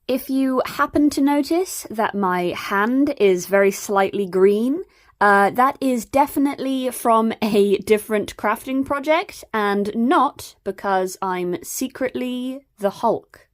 If you happen to notice that my hand is very slightly green, that is definitely from a different crafting project and not because I'm secretly the Hulk.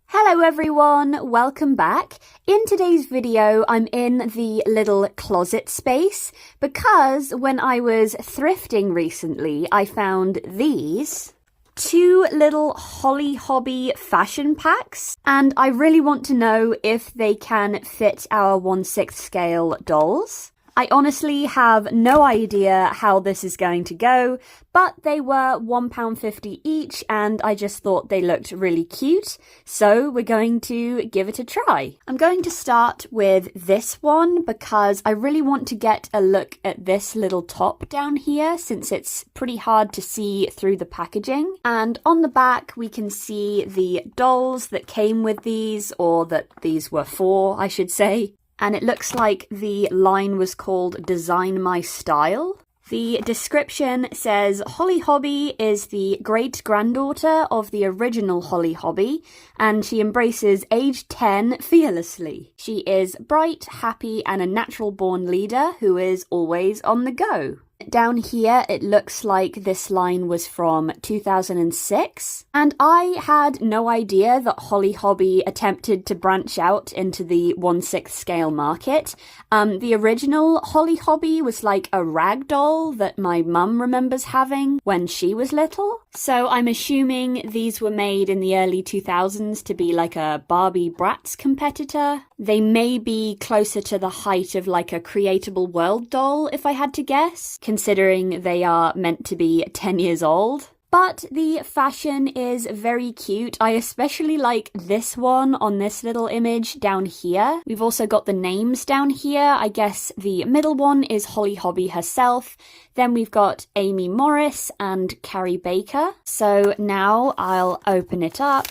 Hello everyone, welcome back. In today's video, I'm in the little closet space because when I was thrifting recently, I found these two little Holly Hobby fashion packs, and I really want to know if they can fit our 1/6 scale dolls. I honestly have no idea how this is going to go, but they were £1.50 each and I just thought they looked really cute, so we're going to give it a try. I'm going to start with this one because I really want to get a look at this little top down here since it's pretty hard to see through the packaging. And on the back we can see the dolls that came with these, or that these were for, I should say. And it looks like the line was called Design My Style. The description says, Holly Hobby is the great-granddaughter of the original Holly Hobby, and she embraces age 10 fearlessly. She is bright, happy, and a natural-born leader who is always on the go. Down here, it looks like this line was from 2006, and I had no idea that Holly Hobby attempted to branch out into the 1/6 scale market. The original Holly Hobby was like a rag doll that my mum remembers having when she was little, so I'm assuming these were made in the early 2000s to be like a Barbie Bratz competitor. They may be closer to the height of like a Creatable World doll, if I had to guess, considering they are meant to be 10 years old. But the fashion is very cute. I especially like this one on this little image down here. We've also got the names down here. I guess the middle one is Holly Hobby herself. Then we've got Amy Morris and Carrie Baker. So now I'll open it up.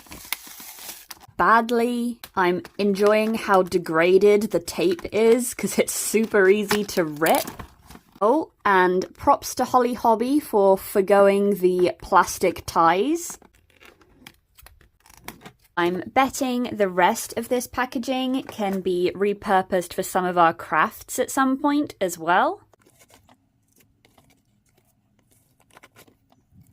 Badly. I'm enjoying how degraded the tape is because it's super easy to rip. Oh, and props to Holly Hobby for forgoing the plastic ties. I'm betting the rest of this packaging can be repurposed for some of our crafts at some point as well.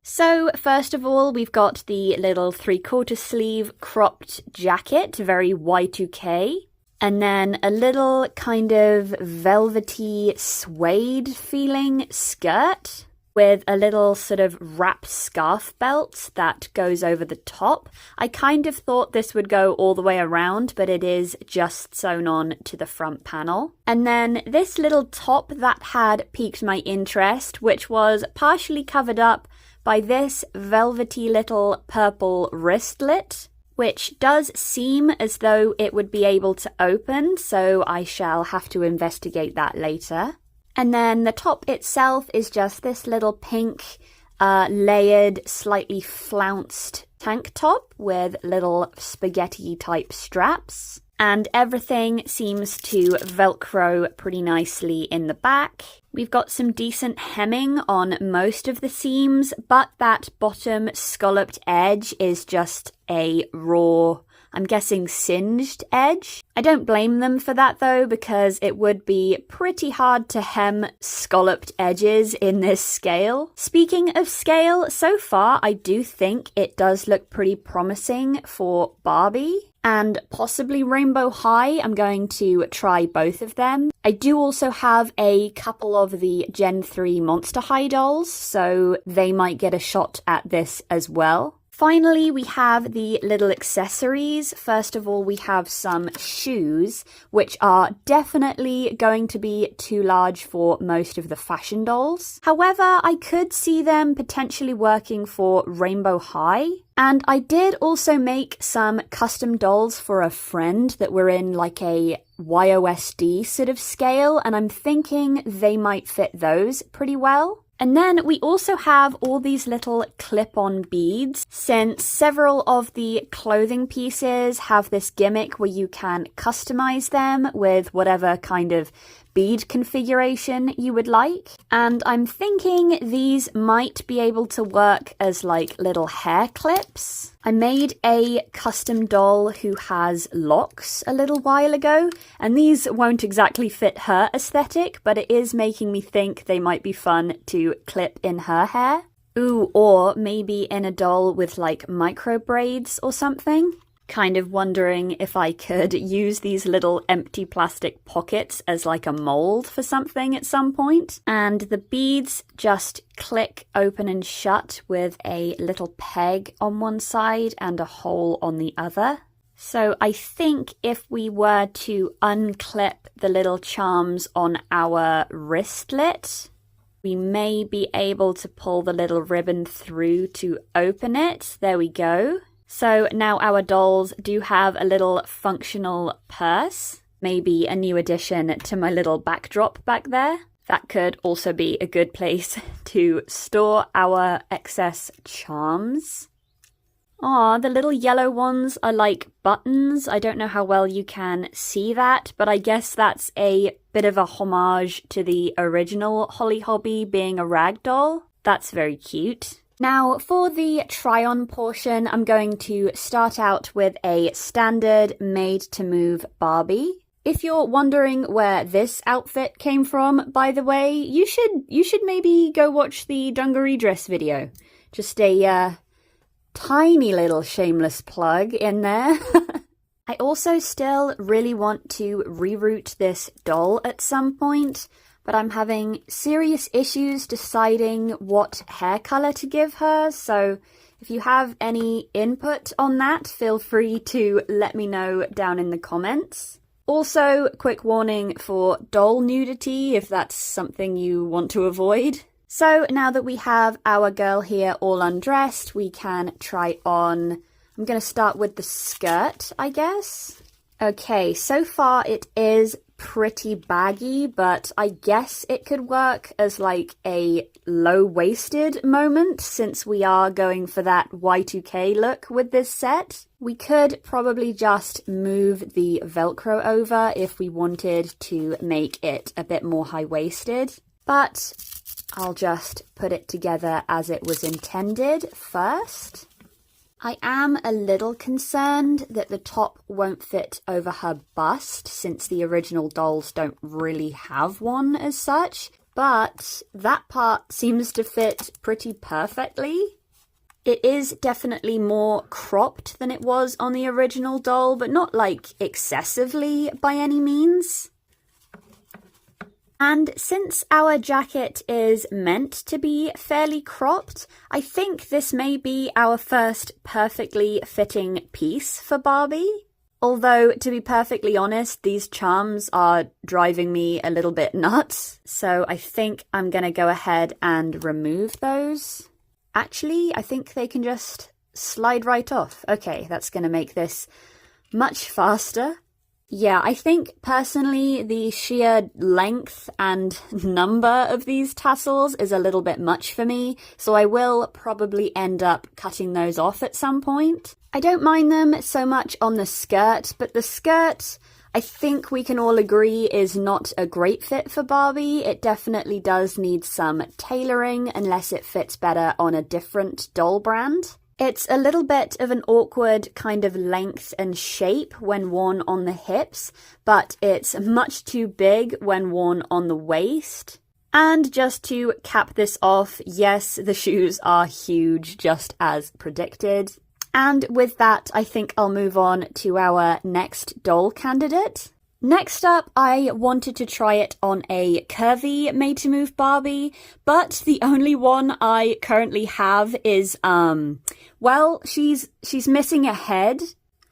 So first of all, we've got the little 3/4 sleeve cropped jacket, very Y2K. And then a little kind of velvety suede feeling skirt with a little sort of wrap scarf belt that goes over the top. I kind of thought this would go all the way around, but it is just sewn on to the front panel. And then this little top that had piqued my interest, which was partially covered up by this velvety little purple wristlet, which does seem as though it would be able to open, so I shall have to investigate that later. And then the top itself is just this little pink, layered, slightly flounced tank top with little spaghetti-type straps. And everything seems to Velcro pretty nicely in the back. We've got some decent hemming on most of the seams, but that bottom scalloped edge is just a raw, I'm guessing singed edge. I don't blame them for that though, because it would be pretty hard to hem scalloped edges in this scale. Speaking of scale, so far I do think it does look pretty promising for Barbie and possibly Rainbow High. I'm going to try both of them. I do also have a couple of the Gen 3 Monster High dolls, so they might get a shot at this as well. Finally, we have the little accessories. First of all, we have some shoes, which are definitely going to be too large for most of the fashion dolls. However, I could see them potentially working for Rainbow High. And I did also make some custom dolls for a friend that were in like a YOSD sort of scale, and I'm thinking they might fit those pretty well. And then we also have all these little clip-on beads, since several of the clothing pieces have this gimmick where you can customize them with whatever kind of bead configuration you would like. And I'm thinking these might be able to work as like little hair clips. I made a custom doll who has locks a little while ago, and these won't exactly fit her aesthetic, but it is making me think they might be fun to clip in her hair. Ooh, or maybe in a doll with like micro braids or something. Kind of wondering if I could use these little empty plastic pockets as like a mold for something at some point. And the beads just click open and shut with a little peg on one side and a hole on the other. So I think if we were to unclip the little charms on our wristlet, we may be able to pull the little ribbon through to open it. There we go. So now our dolls do have a little functional purse. Maybe a new addition to my little backdrop back there. That could also be a good place to store our excess charms. Aw, the little yellow ones are like buttons. I don't know how well you can see that, but I guess that's a bit of a homage to the original Holly Hobbie being a rag doll. That's very cute. Now, for the try-on portion, I'm going to start out with a standard made-to-move Barbie. If you're wondering where this outfit came from, by the way, you should maybe go watch the dungaree dress video. Just a tiny little shameless plug in there. I also still really want to reroute this doll at some point, but I'm having serious issues deciding what hair color to give her, so if you have any input on that, feel free to let me know down in the comments. Also, quick warning for doll nudity if that's something you want to avoid. So now that we have our girl here all undressed, we can try on. I'm going to start with the skirt, I guess. Okay, so far it is pretty baggy, but I guess it could work as like a low-waisted moment since we are going for that Y2K look with this set. We could probably just move the Velcro over if we wanted to make it a bit more high-waisted, but I'll just put it together as it was intended first. I am a little concerned that the top won't fit over her bust since the original dolls don't really have one as such, but that part seems to fit pretty perfectly. It is definitely more cropped than it was on the original doll, but not like excessively by any means. And since our jacket is meant to be fairly cropped, I think this may be our first perfectly fitting piece for Barbie. Although, to be perfectly honest, these charms are driving me a little bit nuts, so I think I'm gonna go ahead and remove those. Actually, I think they can just slide right off. Okay, that's gonna make this much faster. Yeah, I think personally the sheer length and number of these tassels is a little bit much for me, so I will probably end up cutting those off at some point. I don't mind them so much on the skirt, but the skirt I think we can all agree is not a great fit for Barbie. It definitely does need some tailoring unless it fits better on a different doll brand. It's a little bit of an awkward kind of length and shape when worn on the hips, but it's much too big when worn on the waist. And just to cap this off, yes, the shoes are huge, just as predicted. And with that, I think I'll move on to our next doll candidate. Next up, I wanted to try it on a curvy made-to-move Barbie, but the only one I currently have is, well, she's missing a head.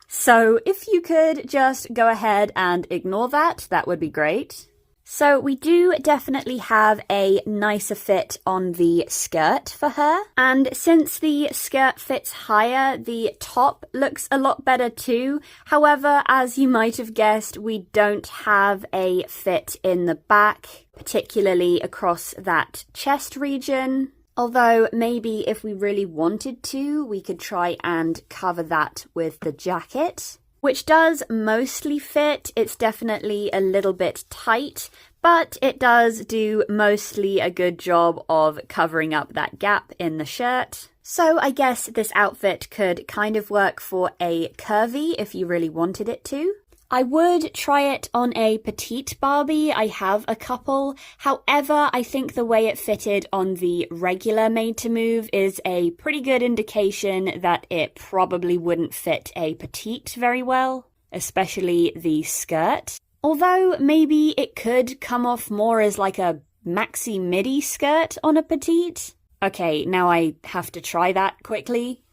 So if you could just go ahead and ignore that, that would be great. So we do definitely have a nicer fit on the skirt for her. And since the skirt fits higher, the top looks a lot better too. However, as you might have guessed, we don't have a fit in the back, particularly across that chest region. Although maybe if we really wanted to, we could try and cover that with the jacket, which does mostly fit. It's definitely a little bit tight, but it does do mostly a good job of covering up that gap in the shirt. So I guess this outfit could kind of work for a curvy if you really wanted it to. I would try it on a petite Barbie. I have a couple. However, I think the way it fitted on the regular Made to Move is a pretty good indication that it probably wouldn't fit a petite very well, especially the skirt. Although maybe it could come off more as like a maxi midi skirt on a petite. Okay, now I have to try that quickly.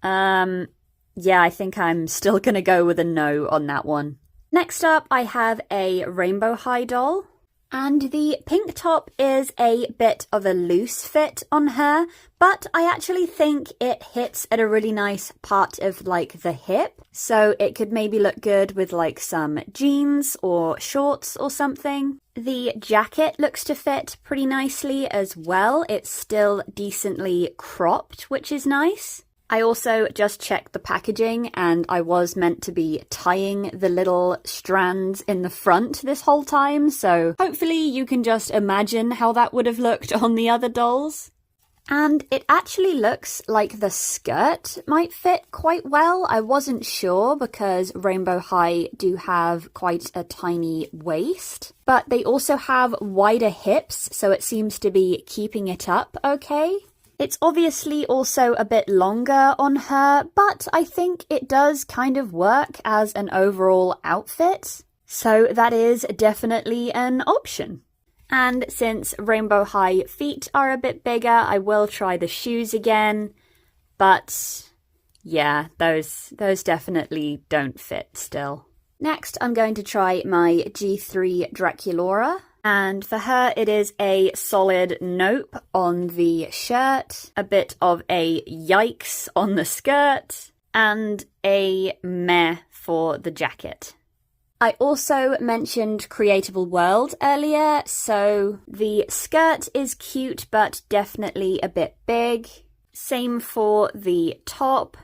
Yeah, I think I'm still gonna go with a no on that one. Next up, I have a rainbow high doll. And the pink top is a bit of a loose fit on her, but I actually think it hits at a really nice part of like the hip. So it could maybe look good with like some jeans or shorts or something. The jacket looks to fit pretty nicely as well. It's still decently cropped, which is nice. I also just checked the packaging and I was meant to be tying the little strands in the front this whole time, so hopefully you can just imagine how that would have looked on the other dolls. And it actually looks like the skirt might fit quite well. I wasn't sure because Rainbow High do have quite a tiny waist, but they also have wider hips, so it seems to be keeping it up okay. It's obviously also a bit longer on her, but I think it does kind of work as an overall outfit. So that is definitely an option. And since Rainbow High feet are a bit bigger, I will try the shoes again. But yeah, those definitely don't fit still. Next, I'm going to try my G3 Draculaura. And for her, it is a solid nope on the shirt, a bit of a yikes on the skirt, and a meh for the jacket. I also mentioned Creatable World earlier, so the skirt is cute but definitely a bit big. Same for the top,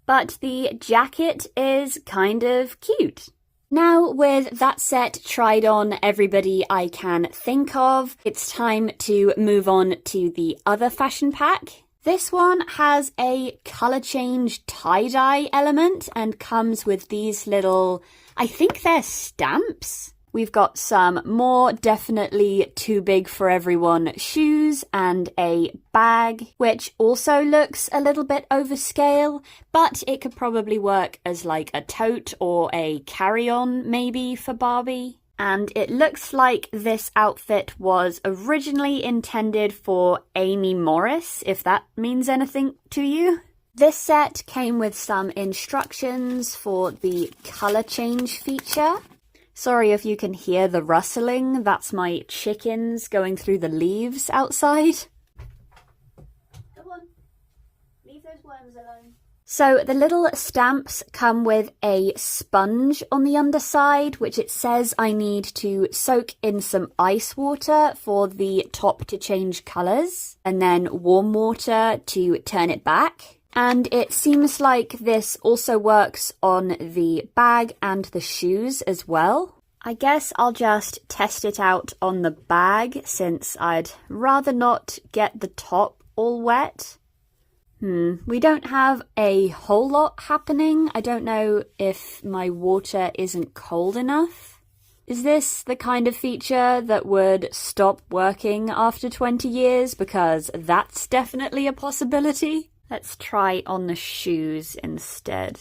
but the jacket is kind of cute. Now, with that set tried on everybody I can think of, it's time to move on to the other fashion pack. This one has a colour change tie-dye element and comes with these little, I think they're stamps. We've got some more definitely too big for everyone shoes and a bag, which also looks a little bit overscale, but it could probably work as like a tote or a carry-on maybe for Barbie. And it looks like this outfit was originally intended for Amy Morris, if that means anything to you. This set came with some instructions for the colour change feature. Sorry if you can hear the rustling, that's my chickens going through the leaves outside. Come on, leave those worms alone. So the little stamps come with a sponge on the underside, which it says I need to soak in some ice water for the top to change colours, and then warm water to turn it back. And it seems like this also works on the bag and the shoes as well. I guess I'll just test it out on the bag since I'd rather not get the top all wet. We don't have a whole lot happening. I don't know if my water isn't cold enough. Is this the kind of feature that would stop working after 20 years? Because that's definitely a possibility. Let's try on the shoes instead.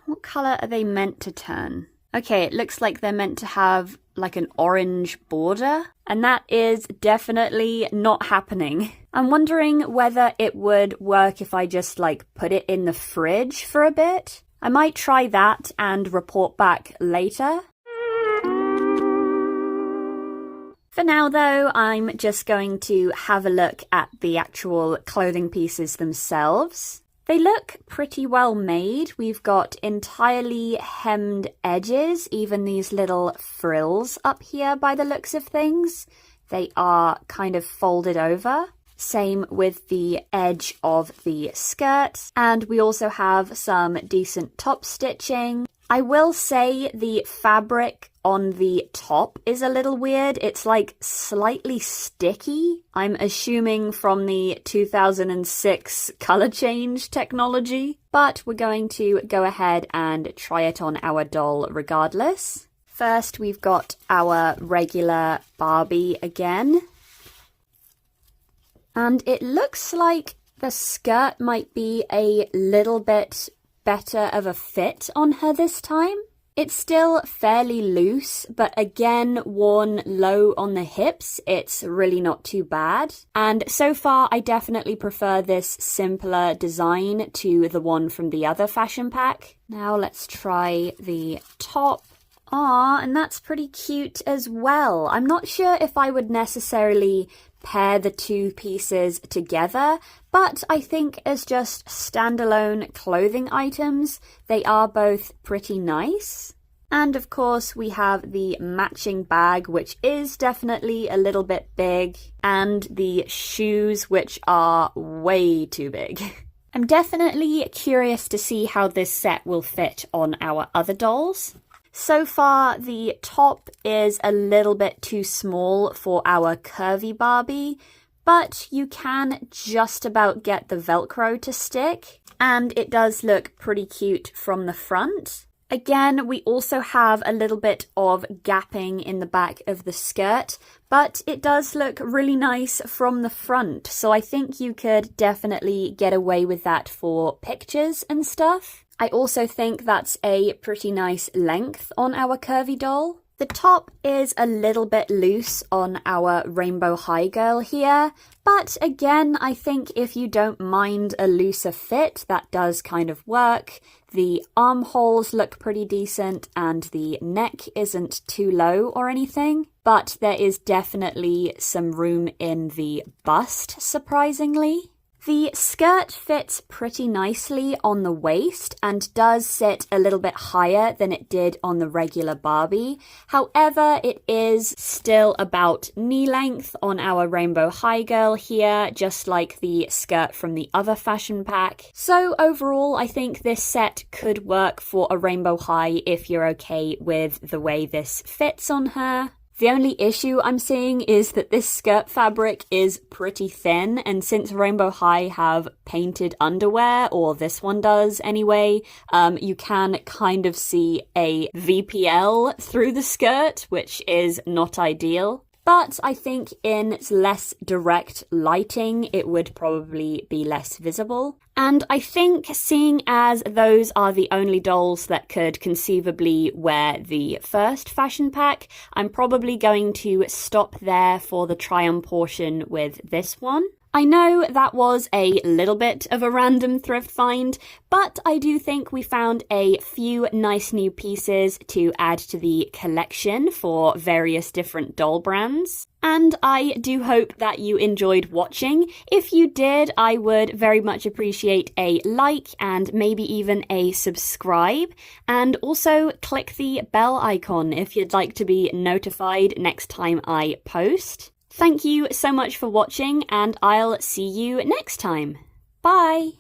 What colour are they meant to turn? Okay, it looks like they're meant to have like an orange border, and that is definitely not happening. I'm wondering whether it would work if I just like put it in the fridge for a bit. I might try that and report back later. For now though, I'm just going to have a look at the actual clothing pieces themselves. They look pretty well made. We've got entirely hemmed edges, even these little frills up here by the looks of things. They are kind of folded over. Same with the edge of the skirt. And we also have some decent top stitching. I will say the fabric on the top is a little weird. It's like slightly sticky. I'm assuming from the 2006 color change technology, but we're going to go ahead and try it on our doll regardless. First, we've got our regular Barbie again. And it looks like the skirt might be a little bit better of a fit on her this time. It's still fairly loose, but again, worn low on the hips, it's really not too bad. And so far, I definitely prefer this simpler design to the one from the other fashion pack. Now let's try the top. Aw, and that's pretty cute as well. I'm not sure if I would necessarily pair the two pieces together, but I think as just standalone clothing items, they are both pretty nice. And of course, we have the matching bag, which is definitely a little bit big, and the shoes, which are way too big. I'm definitely curious to see how this set will fit on our other dolls. So far, the top is a little bit too small for our curvy Barbie, but you can just about get the Velcro to stick, and it does look pretty cute from the front. Again, we also have a little bit of gapping in the back of the skirt, but it does look really nice from the front, so I think you could definitely get away with that for pictures and stuff. I also think that's a pretty nice length on our curvy doll. The top is a little bit loose on our Rainbow High girl here, but again, I think if you don't mind a looser fit, that does kind of work. The armholes look pretty decent and the neck isn't too low or anything, but there is definitely some room in the bust, surprisingly. The skirt fits pretty nicely on the waist and does sit a little bit higher than it did on the regular Barbie. However, it is still about knee length on our Rainbow High girl here, just like the skirt from the other fashion pack. So overall, I think this set could work for a Rainbow High if you're okay with the way this fits on her. The only issue I'm seeing is that this skirt fabric is pretty thin, and since Rainbow High have painted underwear, or this one does anyway, you can kind of see a VPL through the skirt, which is not ideal. But I think in less direct lighting, it would probably be less visible. And I think seeing as those are the only dolls that could conceivably wear the first fashion pack, I'm probably going to stop there for the try-on portion with this one. I know that was a little bit of a random thrift find, but I do think we found a few nice new pieces to add to the collection for various different doll brands. And I do hope that you enjoyed watching. If you did, I would very much appreciate a like and maybe even a subscribe. And also click the bell icon if you'd like to be notified next time I post. Thank you so much for watching, and I'll see you next time. Bye!